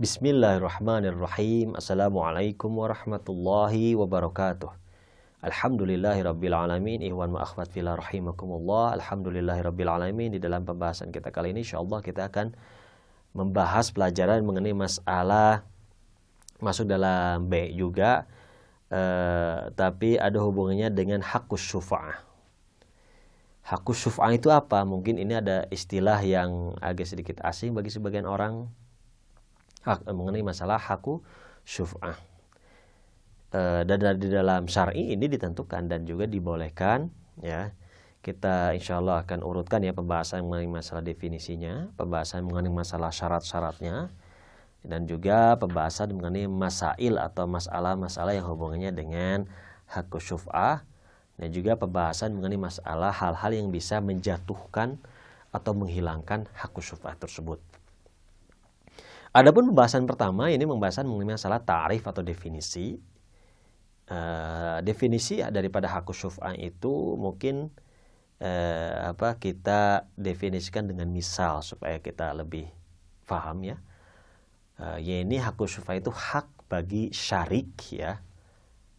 Bismillahirrahmanirrahim. Assalamualaikum warahmatullahi wabarakatuh. Alhamdulillahirabbil alamin. Ikhwan wa akhwat fillah rahimakumullah. Alhamdulillahirabbil alamin. Di dalam pembahasan kita kali ini insyaallah kita akan membahas pelajaran mengenai masalah masuk dalam B juga, tapi ada hubungannya dengan haqqus syufa'ah. Haqqus syufa'ah itu apa? Mungkin ini ada istilah yang agak sedikit asing bagi sebagian orang mengenai masalah haqqus syufa'ah. Dan di dalam syar'i ini ditentukan dan juga dibolehkan, ya. Kita insya Allah akan urutkan ya pembahasan mengenai masalah definisinya, pembahasan mengenai masalah syarat-syaratnya, dan juga pembahasan mengenai masail atau masalah-masalah yang hubungannya dengan haqqus syuf'ah, dan juga pembahasan mengenai masalah hal-hal yang bisa menjatuhkan atau menghilangkan haqqus syuf'ah tersebut. Adapun pembahasan pertama ini pembahasan mengenai masalah ta'rif atau definisi. Definisi daripada haqqus syuf'ah itu mungkin kita definisikan dengan misal supaya kita lebih paham ya. Ini haqqus syuf'ah itu hak bagi syarik ya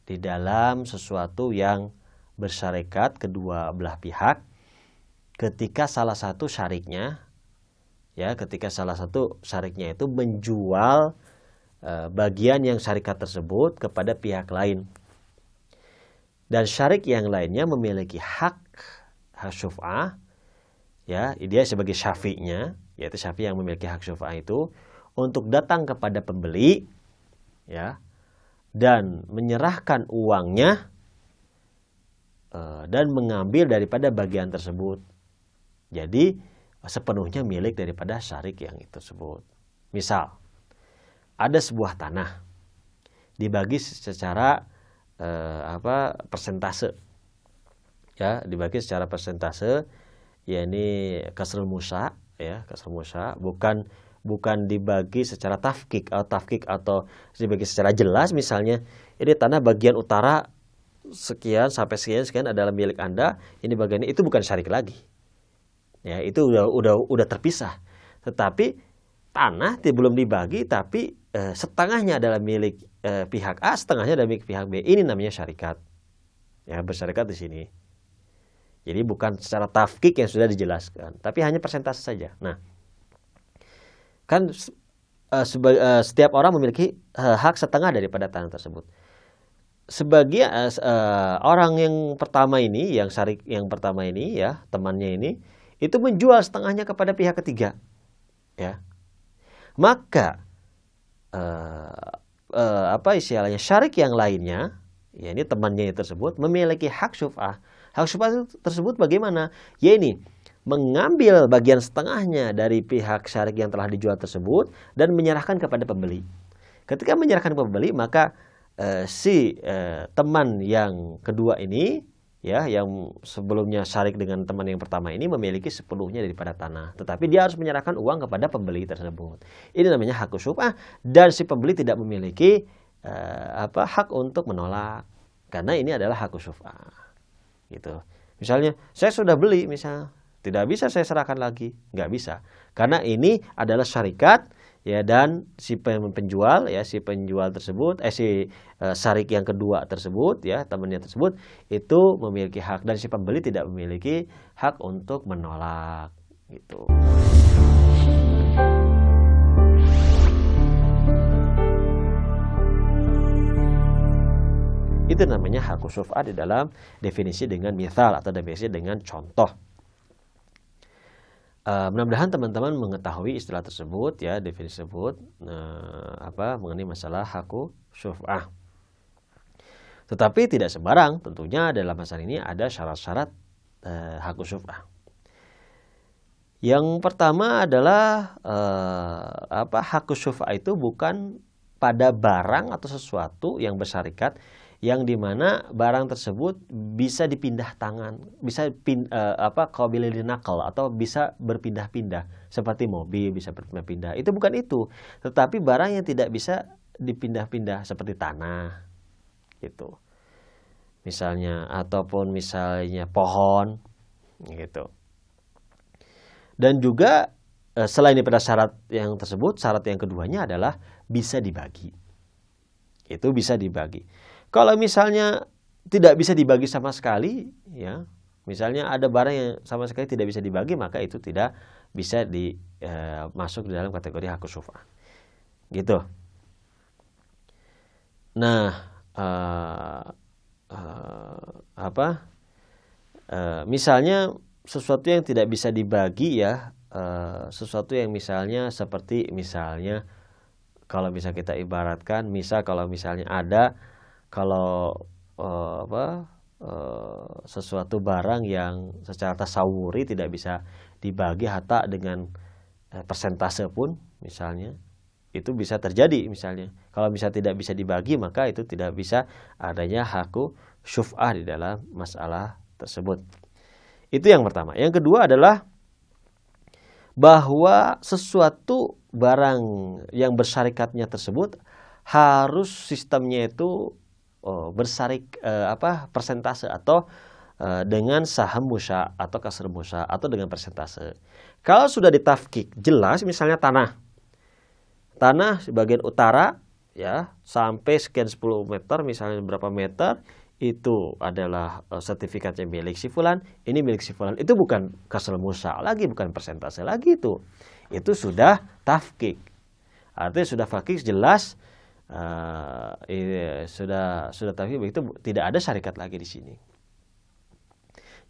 di dalam sesuatu yang bersyarikat kedua belah pihak ketika salah satu syariknya itu menjual bagian yang syarikat tersebut kepada pihak lain, dan syarik yang lainnya memiliki hak syuf'ah, ya, dia sebagai syafi'nya, yaitu syafi' yang memiliki hak syuf'ah itu untuk datang kepada pembeli, ya, dan menyerahkan uangnya dan mengambil daripada bagian tersebut. Jadi sepenuhnya milik daripada syarik yang tersebut. Misal ada sebuah tanah dibagi secara persentase, ya, dibagi secara persentase, ya, ini kasrul musya, ya, kasrul musya, bukan dibagi secara tafkik atau dibagi secara jelas. Misalnya ini tanah bagian utara sekian sampai sekian adalah milik Anda, ini bagian itu bukan syarik lagi. Ya, itu udah terpisah. Tetapi tanah belum dibagi, tapi setengahnya adalah milik pihak A, setengahnya adalah milik pihak B. Ini namanya syarikat. Ya, bersyarikat di sini. Jadi bukan secara tafkik yang sudah dijelaskan, tapi hanya persentase saja. Nah, kan setiap orang memiliki hak setengah daripada tanah tersebut. Sebagian orang yang pertama ini, yang syarik yang pertama ini, ya, temannya ini, itu menjual setengahnya kepada pihak ketiga, ya. Maka istilahnya syarik yang lainnya, ya, ini temannya tersebut memiliki hak syuf'ah. Hak syuf'ah tersebut bagaimana? Ya, ini mengambil bagian setengahnya dari pihak syarik yang telah dijual tersebut dan menyerahkan kepada pembeli. Ketika menyerahkan ke pembeli, maka teman yang kedua ini, ya, yang sebelumnya syarik dengan teman yang pertama ini memiliki sepenuhnya daripada tanah, tetapi dia harus menyerahkan uang kepada pembeli tersebut. Ini namanya haqqus syuf'ah, dan si pembeli tidak memiliki hak untuk menolak, karena ini adalah haqqus syuf'ah. Gitu. Misalnya saya sudah beli, misal tidak bisa saya serahkan lagi, nggak bisa, karena ini adalah syarikat, ya, dan si penjual, ya, si penjual tersebut, syarik yang kedua tersebut, ya, temannya tersebut itu memiliki hak, dan si pembeli tidak memiliki hak untuk menolak, gitu. Itu namanya haqqus syuf'ah di dalam definisi dengan mithal atau definisi dengan contoh. Mudah-mudahan teman-teman mengetahui istilah tersebut, ya, definisi tersebut, mengenai masalah haqqus syuf'ah. Tetapi tidak sembarang, tentunya dalam masalah ini ada syarat-syarat haqqus syuf'ah. Yang pertama adalah haqqus syuf'ah itu bukan pada barang atau sesuatu yang bersyarikat, yang dimana barang tersebut bisa dipindah tangan, bisa qabil linaqal, atau bisa berpindah-pindah, seperti mobil bisa berpindah-pindah. Itu bukan itu, tetapi barang yang tidak bisa dipindah-pindah seperti tanah, gitu. Misalnya, ataupun misalnya pohon, gitu. Dan juga selain daripada syarat yang tersebut, syarat yang keduanya adalah bisa dibagi. Itu bisa dibagi. Kalau misalnya tidak bisa dibagi sama sekali, ya, misalnya ada barang yang sama sekali tidak bisa dibagi, maka itu tidak bisa masuk di dalam kategori hak syuf'ah. Gitu. Nah, misalnya sesuatu yang tidak bisa dibagi, ya, sesuatu yang misalnya seperti misalnya kalau bisa kita ibaratkan, kalau misalnya ada kalau sesuatu barang yang secara tasawuri tidak bisa dibagi hatta dengan persentase pun, misalnya itu bisa terjadi. Misalnya kalau bisa tidak bisa dibagi, maka itu tidak bisa adanya haku syuf'ah di dalam masalah tersebut. Itu yang pertama. Yang kedua adalah bahwa sesuatu barang yang bersyarikatnya tersebut harus sistemnya itu persentase atau dengan saham musya atau kasr musya atau dengan persentase. Kalau sudah ditafkik jelas, misalnya tanah sebagian utara, ya, sampai sekian 10 meter, misalnya berapa meter, itu adalah sertifikatnya milik si fulan, ini milik si fulan. Itu bukan kasr musya lagi, bukan persentase lagi, itu sudah tafkik. Artinya sudah tafkik jelas, sudah tafkik, begitu tidak ada syarikat lagi di sini.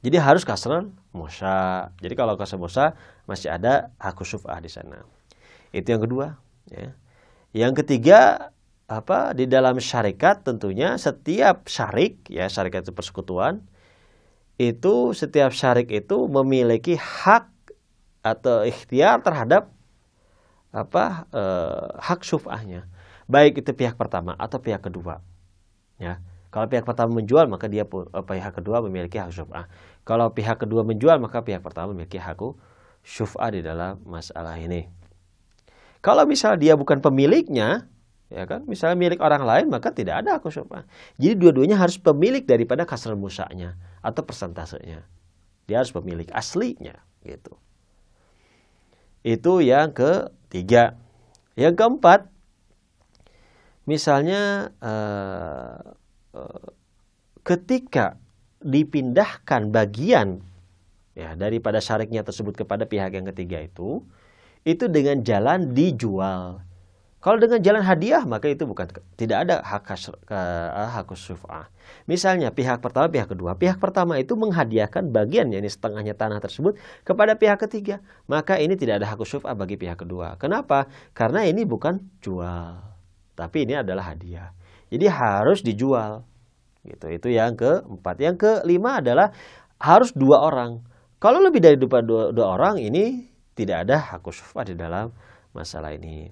Jadi harus kasr musya. Jadi kalau kasr musya masih ada hak syuf'ah di sana. Itu yang kedua, ya. Yang ketiga, di dalam syarikat tentunya setiap syarik, ya, syarikat itu persekutuan, itu setiap syarik itu memiliki hak atau ikhtiar terhadap hak syuf'ahnya, baik itu pihak pertama atau pihak kedua, ya. Kalau pihak pertama menjual, maka pihak kedua memiliki hak syuf'ah. Kalau pihak kedua menjual, maka pihak pertama memiliki hak syuf'ah di dalam masalah ini. Kalau misalnya dia bukan pemiliknya, ya kan, misalnya milik orang lain, maka tidak ada hak syuf'ah. Jadi dua-duanya harus pemilik daripada kasr musa'nya atau persentasenya. Dia harus pemilik aslinya, gitu. Itu yang ketiga. Yang keempat, misalnya ketika dipindahkan bagian, ya, daripada syariknya tersebut kepada pihak yang ketiga itu dengan jalan dijual. Kalau dengan jalan hadiah, maka itu tidak ada hak syuf'ah. Misalnya pihak pertama, pihak kedua. Pihak pertama itu menghadiahkan bagian, yakni setengahnya tanah tersebut, kepada pihak ketiga. Maka ini tidak ada hak syuf'ah bagi pihak kedua. Kenapa? Karena ini bukan jual, tapi ini adalah hadiah. Jadi harus dijual. Gitu. Itu yang keempat. Yang kelima adalah harus 2 orang. Kalau lebih dari dua orang, ini tidak ada hak syuf'ah di dalam masalah ini.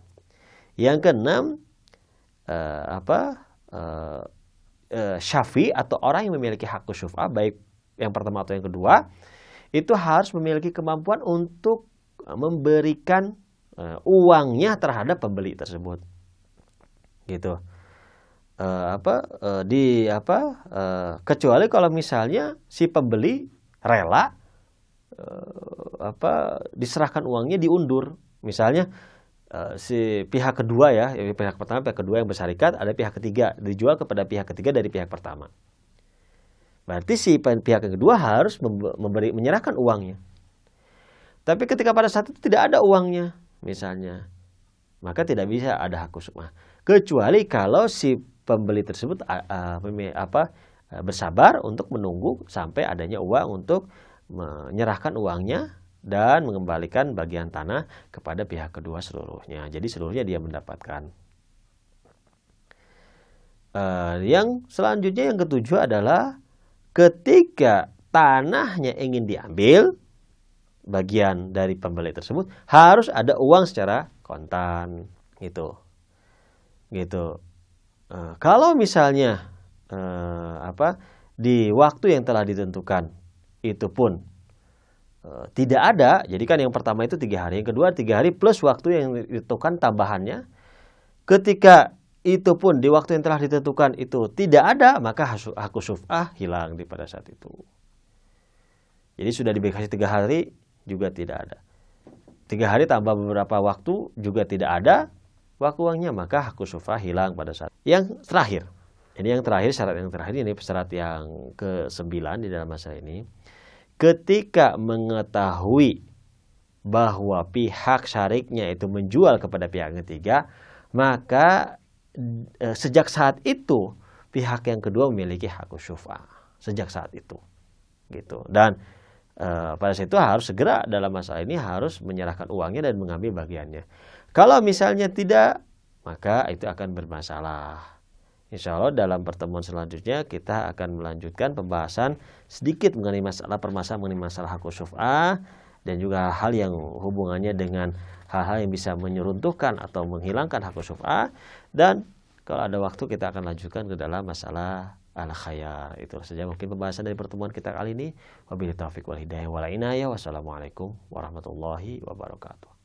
Yang keenam, syafi atau orang yang memiliki hak syuf'ah, baik yang pertama atau yang kedua, itu harus memiliki kemampuan untuk memberikan uangnya terhadap pembeli tersebut. Gitu. Kecuali kalau misalnya si pembeli rela diserahkan uangnya diundur. Misalnya si pihak kedua, ya, pihak pertama, pihak kedua yang bersyarikat, ada pihak ketiga, dijual kepada pihak ketiga dari pihak pertama. Berarti si pihak kedua harus menyerahkan uangnya. Tapi ketika pada saat itu tidak ada uangnya, misalnya, maka tidak bisa ada hak syuf'ah. Kecuali kalau si pembeli tersebut bersabar untuk menunggu sampai adanya uang untuk menyerahkan uangnya dan mengembalikan bagian tanah kepada pihak kedua seluruhnya. Jadi seluruhnya dia mendapatkan. Yang selanjutnya, yang ketujuh adalah ketika tanahnya ingin diambil, bagian dari pembeli tersebut harus ada uang secara kontan, gitu. Kalau misalnya di waktu yang telah ditentukan itu pun tidak ada, jadi kan yang pertama itu 3 hari, yang kedua 3 hari plus waktu yang ditentukan tambahannya. Ketika itu pun di waktu yang telah ditentukan itu tidak ada, maka hak syuf'ah hilang di pada saat itu. Jadi sudah diberi 3 hari juga tidak ada. 3 hari tambah beberapa waktu juga tidak ada uangnya, maka hakku syuf'ah hilang pada saat. Yang terakhir, ini yang terakhir, syarat yang terakhir, ini syarat yang ke-9 di dalam masalah ini. Ketika mengetahui bahwa pihak syariknya itu menjual kepada pihak ketiga, maka sejak saat itu pihak yang kedua memiliki hakku syuf'ah. Sejak saat itu. Gitu. Dan pada saat itu harus segera dalam masalah ini harus menyerahkan uangnya dan mengambil bagiannya. Kalau misalnya tidak, maka itu akan bermasalah. Insya Allah dalam pertemuan selanjutnya kita akan melanjutkan pembahasan sedikit mengenai permasalahan mengenai masalah hakku syuf'ah dan juga hal yang hubungannya dengan hal-hal yang bisa menyeruntuhkan atau menghilangkan hakku syuf'ah. Dan kalau ada waktu kita akan lanjutkan ke dalam masalah al-khayar. Itulah saja mungkin pembahasan dari pertemuan kita kali ini. Wabillahi taufiq wal hidayah wal inayah. Wassalamualaikum warahmatullahi wabarakatuh.